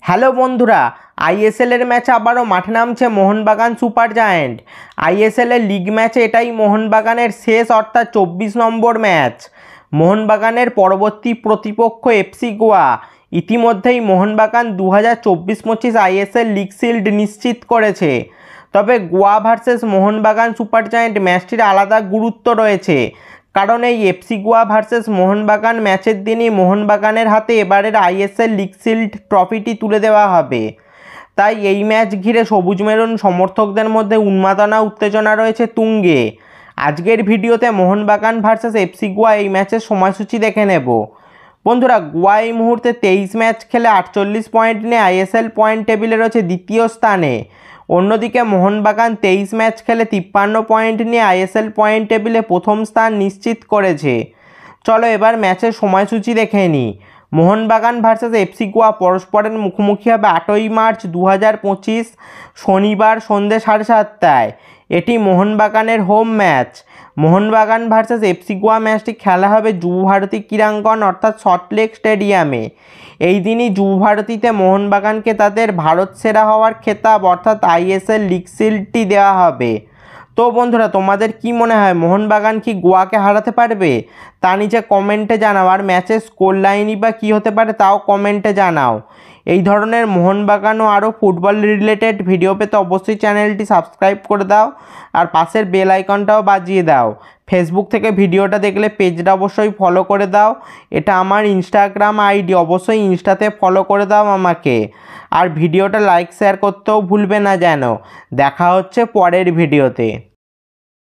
Hello বন্ধুরা, আইএসএলের ম্যাচে আবারও মাঠে নামছে মোহনবাগান সুপার জায়েন্ট। আইএসএলের লিগ ম্যাচে এটাই মোহনবাগানের শেষ অর্থাৎ 24 নম্বর ম্যাচ। মোহনবাগানের পরবর্তী প্রতিপক্ষ এফসি গোয়া। ইতিমধ্যেই মোহনবাগান 2024-25 আইএসএল লিগ শিল্ড নিশ্চিত করেছে। তবে Goa versus Mohun Bagan super giant ম্যাচটির আলাদা গুরুত্ব রয়েছে, কারণ এই এফসি গোয়া ভার্সেস মোহনবাগান ম্যাচের দিনই মোহনবাগানের হাতে এবারের আইএসএল লিগ শিল্ড ট্রফিটি তুলে দেওয়া হবে। তাই এই ম্যাচ ঘিরে সবুজ মেরুন সমর্থকদের মধ্যে উন্মাদনা উত্তেজনা রয়েছে তুঙ্গে। আজকের ভিডিওতে মোহনবাগান ভার্সেস এফসি গোয়া এই ম্যাচের সময়সূচি দেখে নেব। বন্ধুরা, গোয়া এই মুহূর্তে 23 ম্যাচ খেলে 48 পয়েন্ট নিয়ে আইএসএল পয়েন্ট টেবিলে রয়েছে দ্বিতীয় স্থানে। অন্যদিকে মোহনবাগান 23 ম্যাচ খেলে 53 পয়েন্ট নিয়ে আইএসএল পয়েন্ট টেবিলে প্রথম স্থান নিশ্চিত করেছে। চলো এবার ম্যাচের সময়সূচি দেখে নিই। মোহনবাগান ভার্সেস এফসি গোয়া পরস্পরের মুখোমুখি হবে 8ই মার্চ 2025 শনিবার সন্ধ্যে 7:30টায়। এটি মোহনবাগানের home match. Mohun Bagan versus FC Goa ম্যাচটি খেলা হবে যুবভারতী ক্রীড়াঙ্গন অর্থাৎ সল্টলেক স্টেডিয়ামে। এই দিনই যুবভারতীতে মোহনবাগানকে তাদের ভারত সেরা হওয়ার খেতাব অর্থাৎ আইএসএল লিগ শিল্ডটি দেওয়া হবে। তো বন্ধুরা, তোমাদের কি মনে হয় মোহনবাগান কি গোয়াকে হারাতে পারবে? তা নিচে কমেন্টে জানাও। আর ম্যাচের স্কোর লাইনই বা কী হতে পারে তাও কমেন্টে জানাও। এই ধরনের মোহনবাগান ও আরও ফুটবল রিলেটেড ভিডিও পেতে অবশ্যই চ্যানেলটি সাবস্ক্রাইব করে দাও আর পাশের বেল আইকনটাও বাজিয়ে দাও। ফেসবুক থেকে ভিডিওটা দেখলে পেজটা অবশ্যই ফলো করে দাও। এটা আমার ইনস্টাগ্রাম আইডি, অবশ্যই ইনস্টাতে ফলো করে দাও আমাকে। আর ভিডিওটা লাইক শেয়ার করতেও ভুলবে না যেন। দেখা হচ্ছে পরের ভিডিওতে।